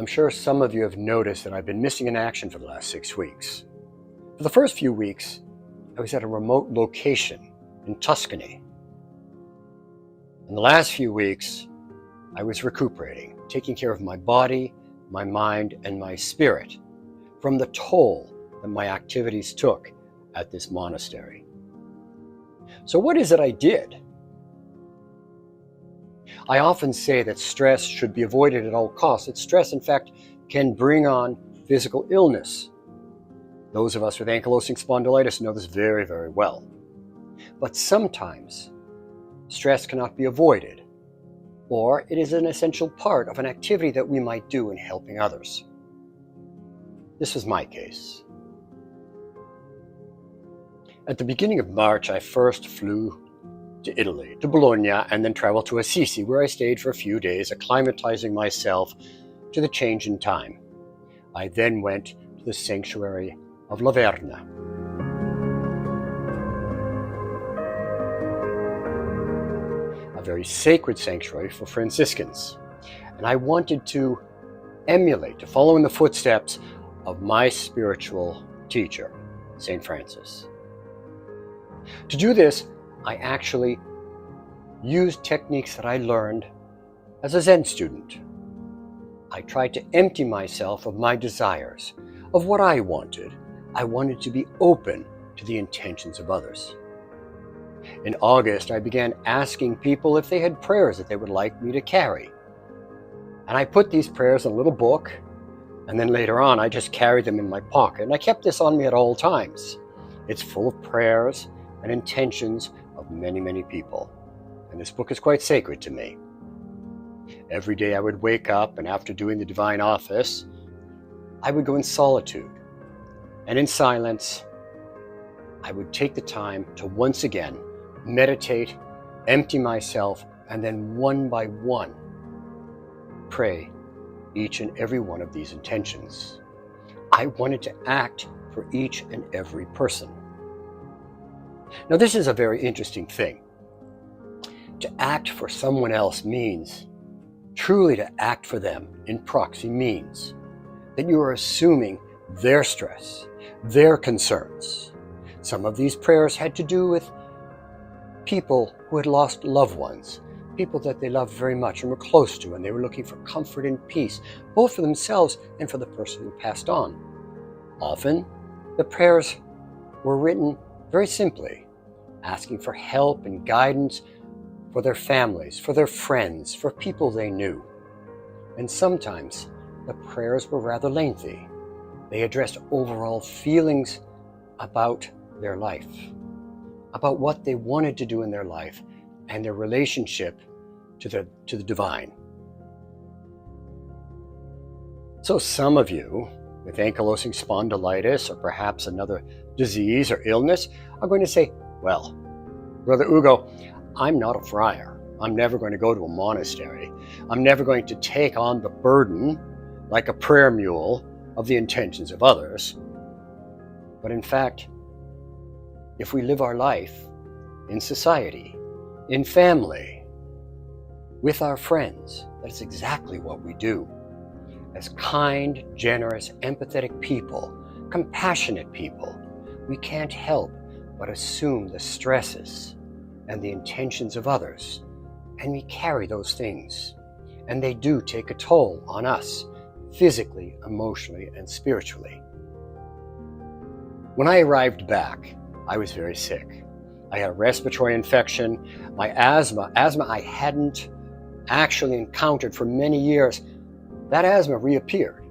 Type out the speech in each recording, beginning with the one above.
I'm sure some of you have noticed that I've been missing in action for the last 6 weeks. For the first few weeks, I was at a remote location in Tuscany. In the last few weeks, I was recuperating, taking care of my body, my mind, and my spirit from the toll that my activities took at this monastery. So what is it I did? I often say that stress should be avoided at all costs. That stress, in fact, can bring on physical illness. Those of us with ankylosing spondylitis know this very, very well. But sometimes stress cannot be avoided, or it is an essential part of an activity that we might do in helping others. This was my case. At the beginning of March, I first flew to Italy, to Bologna, and then traveled to Assisi, where I stayed for a few days, acclimatizing myself to the change in time. I then went to the sanctuary of Laverna. A very sacred sanctuary for Franciscans. And I wanted to emulate, to follow in the footsteps of my spiritual teacher, St. Francis. To do this, I actually used techniques that I learned as a Zen student. I tried to empty myself of my desires, of what I wanted. I wanted to be open to the intentions of others. In August, I began asking people if they had prayers that they would like me to carry. And I put these prayers in a little book, and then later on, I just carried them in my pocket. And I kept this on me at all times. It's full of prayers and intentions of many, many people. And this book is quite sacred to me. Every day I would wake up, and after doing the divine office, I would go in solitude. And in silence, I would take the time to once again meditate, empty myself, and then one by one, pray each and every one of these intentions. I wanted to act for each and every person. Now, this is a very interesting thing. To act for someone else means, truly to act for them in proxy means that you are assuming their stress, their concerns. Some of these prayers had to do with people who had lost loved ones, people that they loved very much and were close to, and they were looking for comfort and peace, both for themselves and for the person who passed on. Often, the prayers were written very simply, asking for help and guidance for their families, for their friends, for people they knew. And sometimes the prayers were rather lengthy. They addressed overall feelings about their life, about what they wanted to do in their life and their relationship to the divine. So some of you with ankylosing spondylitis or perhaps another disease or illness are going to say, well, Brother Ugo, I'm not a friar. I'm never going to go to a monastery. I'm never going to take on the burden, like a prayer mule, of the intentions of others. But in fact, if we live our life in society, in family, with our friends, that's exactly what we do. As kind, generous, empathetic people, compassionate people, we can't help but assume the stresses and the intentions of others, and we carry those things, and they do take a toll on us, physically, emotionally, and spiritually. When I arrived back, I was very sick. I had a respiratory infection. My asthma I hadn't actually encountered for many years, that asthma reappeared.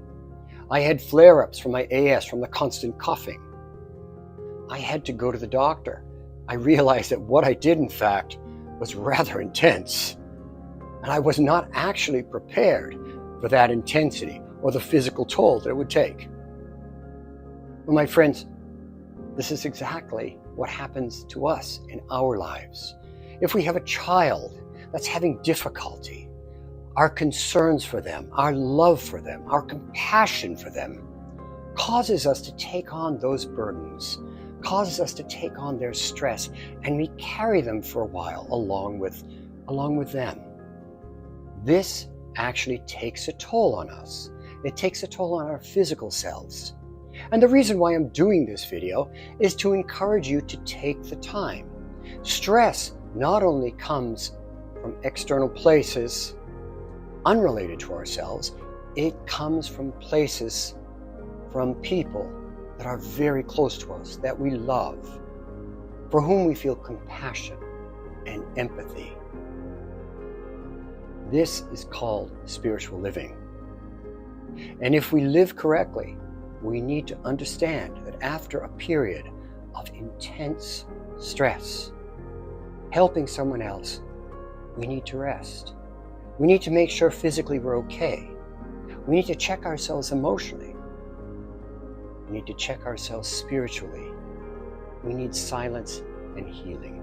I had flare-ups from my AS, from the constant coughing. I had to go to the doctor. I realized that what I did, in fact, was rather intense. And I was not actually prepared for that intensity or the physical toll that it would take. Well, my friends, this is exactly what happens to us in our lives. If we have a child that's having difficulty, our concerns for them, our love for them, our compassion for them causes us to take on those burdens, causes us to take on their stress, and we carry them for a while along with them. This actually takes a toll on us, it takes a toll on our physical selves. And the reason why I'm doing this video is to encourage you to take the time. Stress not only comes from external places unrelated to ourselves, it comes from places, from people that are very close to us, that we love, for whom we feel compassion and empathy. This is called spiritual living. And if we live correctly, we need to understand that after a period of intense stress, helping someone else, we need to rest. We need to make sure physically we're okay. We need to check ourselves emotionally. We need to check ourselves spiritually. We need silence and healing.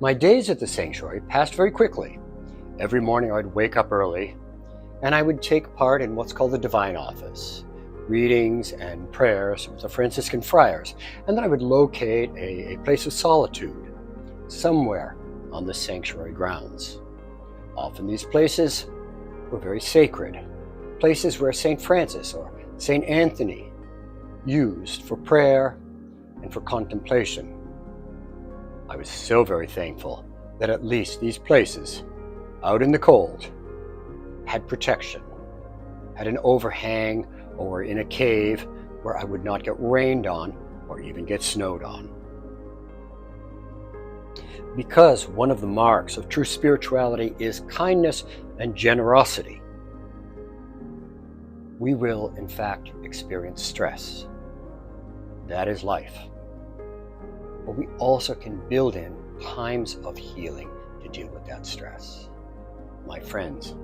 My days at the sanctuary passed very quickly. Every morning I would wake up early and I would take part in what's called the Divine Office, readings and prayers with the Franciscan friars, and then I would locate a place of solitude somewhere on the sanctuary grounds. Often these places were very sacred, places where St. Francis or St. Anthony used for prayer and for contemplation. I was so very thankful that at least these places, out in the cold, had protection, had an overhang, or were in a cave where I would not get rained on or even get snowed on. Because one of the marks of true spirituality is kindness and generosity, we will in fact experience stress. That is life. But we also can build in times of healing to deal with that stress. My friends,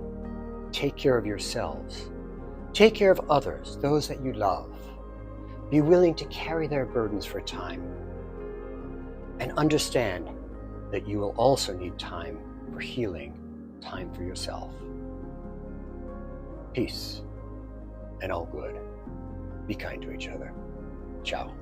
take care of yourselves. Take care of others, those that you love. Be willing to carry their burdens for a time. And understand that you will also need time for healing, time for yourself. Peace and all good. Be kind to each other. Ciao.